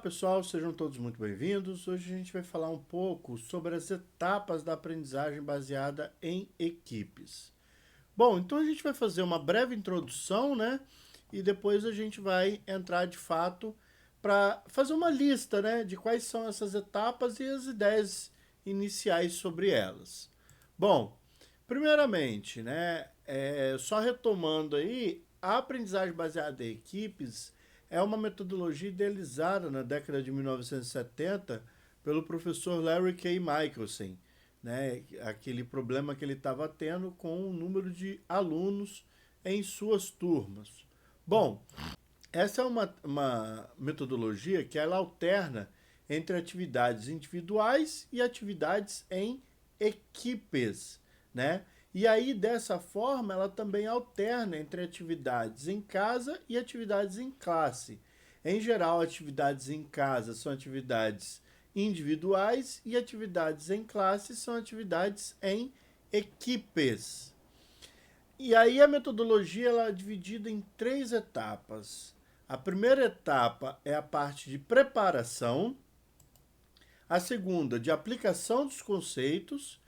Olá pessoal, sejam todos muito bem-vindos. Hoje a gente vai falar um pouco sobre as etapas da aprendizagem baseada em equipes. Bom, então a gente vai fazer uma breve introdução, né? E depois a gente vai entrar de fato para fazer uma lista, né, de quais são essas etapas e as ideias iniciais sobre elas. Bom, primeiramente, né, só retomando aí, a aprendizagem baseada em equipes é uma metodologia idealizada na década de 1970 pelo professor Larry K. Michelson, né, aquele problema que ele estava tendo com o número de alunos em suas turmas. Bom, essa é uma metodologia que ela alterna entre atividades individuais e atividades em equipes, né? E aí, dessa forma, ela também alterna entre atividades em casa e atividades em classe. Em geral, atividades em casa são atividades individuais e atividades em classe são atividades em equipes. E aí a metodologia ela é dividida em três etapas. A primeira etapa é a parte de preparação, a segunda de aplicação dos conceitos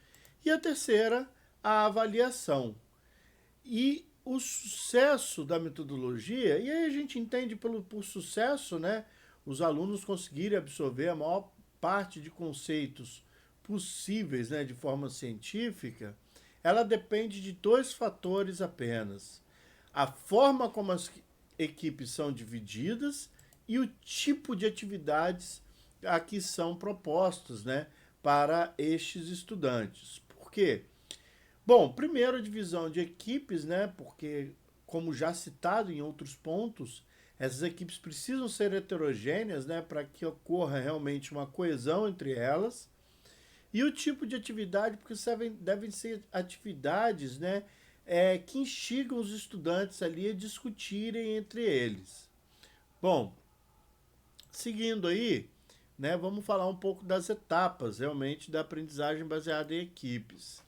e a terceira a avaliação. E o sucesso da metodologia, e aí a gente entende por sucesso, né, os alunos conseguirem absorver a maior parte de conceitos possíveis, né, de forma científica, ela depende de dois fatores apenas: a forma como as equipes são divididas e o tipo de atividades a que são propostos, né, para estes estudantes. Por quê? Bom, primeiro a divisão de equipes, né? Porque, como já citado em outros pontos, essas equipes precisam ser heterogêneas, né? Para que ocorra realmente uma coesão entre elas. E o tipo de atividade, porque devem ser atividades, né? Que instigam os estudantes ali a discutirem entre eles. Bom, seguindo aí, né? Vamos falar um pouco das etapas realmente da aprendizagem baseada em equipes.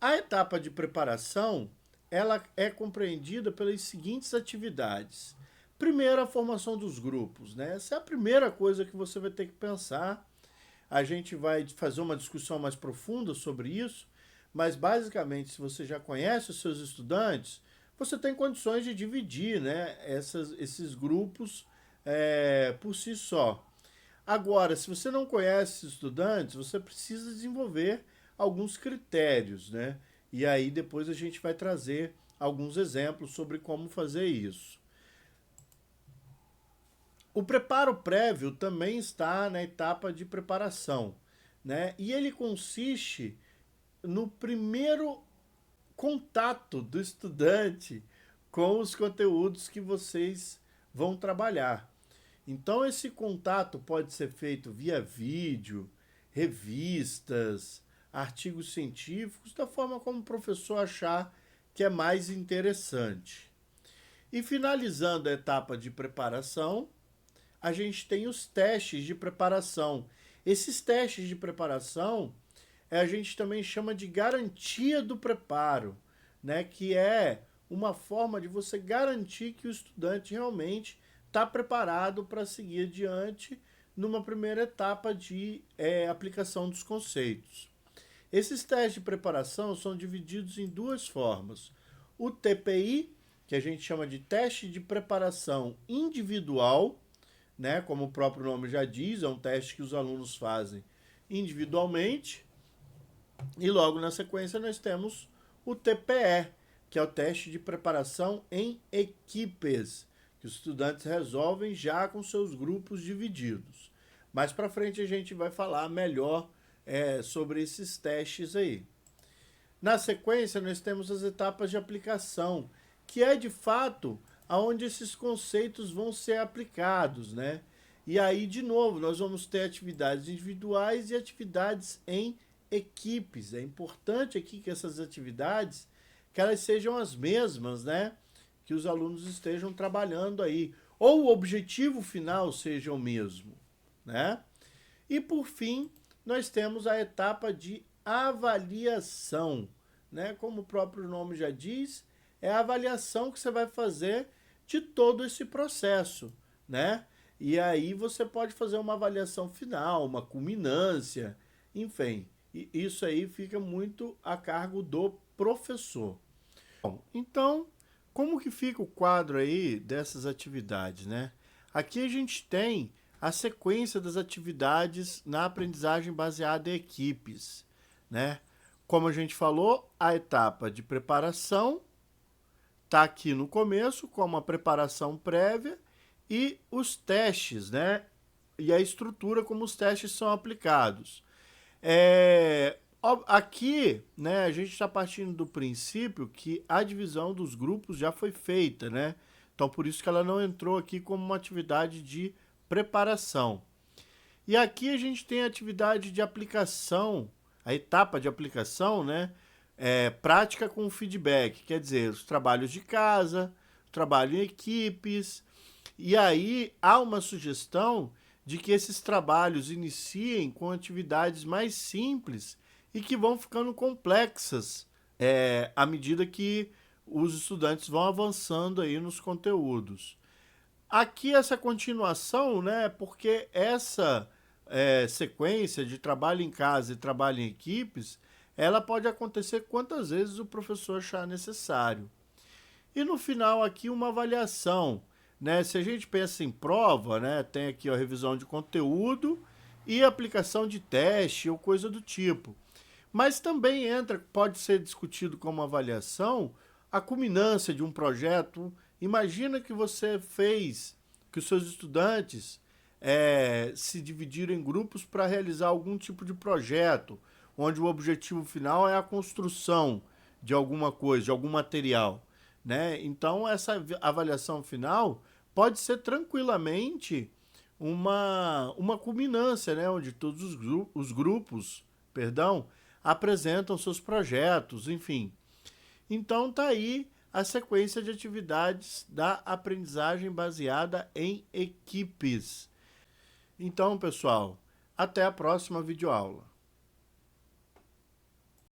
A etapa de preparação, ela é compreendida pelas seguintes atividades. Primeiro, a formação dos grupos, né? Essa é a primeira coisa que você vai ter que pensar. A gente vai fazer uma discussão mais profunda sobre isso, mas basicamente, se você já conhece os seus estudantes, você tem condições de dividir, né, esses grupos por si só. Agora, se você não conhece estudantes, você precisa desenvolver alguns critérios, né? E aí depois a gente vai trazer alguns exemplos sobre como fazer isso. O preparo prévio também está na etapa de preparação, né? E ele consiste no primeiro contato do estudante com os conteúdos que vocês vão trabalhar. Então, esse contato pode ser feito via vídeo, revistas, artigos científicos, da forma como o professor achar que é mais interessante. E finalizando a etapa de preparação, a gente tem os testes de preparação. Esses testes de preparação a gente também chama de garantia do preparo, né? Que é uma forma de você garantir que o estudante realmente está preparado para seguir adiante numa primeira etapa de aplicação dos conceitos. Esses testes de preparação são divididos em duas formas. O TPI, que a gente chama de teste de preparação individual, né? Como o próprio nome já diz, é um teste que os alunos fazem individualmente. E logo na sequência nós temos o TPE, que é o teste de preparação em equipes, que os estudantes resolvem já com seus grupos divididos. Mais para frente a gente vai falar melhor sobre esses testes aí. Na sequência nós temos as etapas de aplicação, que é de fato aonde esses conceitos vão ser aplicados, né? E aí, de novo, nós vamos ter atividades individuais e atividades em equipes. É importante aqui que essas atividades que elas sejam as mesmas, né? Que os alunos estejam trabalhando aí. Ou o objetivo final seja o mesmo, né? E por fim, nós temos a etapa de avaliação, né? Como o próprio nome já diz, é a avaliação que você vai fazer de todo esse processo, né? e aí você pode fazer uma avaliação final, uma culminância, enfim. E isso aí fica muito a cargo do professor. Bom, então, como que fica o quadro aí dessas atividades, né? Aqui a gente tem a sequência das atividades na aprendizagem baseada em equipes, né? Como a gente falou, a etapa de preparação está aqui no começo, como a preparação prévia, e os testes, né? E a estrutura como os testes são aplicados. Aqui, né, a gente está partindo do princípio que a divisão dos grupos já foi feita, né? Então, por isso que ela não entrou aqui como uma atividade de preparação. E aqui a gente tem a atividade de aplicação, a etapa de aplicação, né? Prática com feedback, quer dizer, os trabalhos de casa, trabalho em equipes. E aí há uma sugestão de que esses trabalhos iniciem com atividades mais simples e que vão ficando complexas à medida que os estudantes vão avançando aí nos conteúdos. Aqui essa continuação, né, porque essa sequência de trabalho em casa e trabalho em equipes, ela pode acontecer quantas vezes o professor achar necessário. E no final aqui uma avaliação, né? Se a gente pensa em prova, né, tem aqui a revisão de conteúdo e aplicação de teste ou coisa do tipo. Mas também entra, pode ser discutido como avaliação, a culminância de um projeto. Imagina que você fez, que os seus estudantes se dividiram em grupos para realizar algum tipo de projeto, onde o objetivo final é a construção de alguma coisa, de algum material, né? Então, essa avaliação final pode ser tranquilamente uma culminância, né? Onde todos os grupos, perdão, apresentam seus projetos, enfim. Então, tá aí a sequência de atividades da aprendizagem baseada em equipes. Então, pessoal, até a próxima videoaula.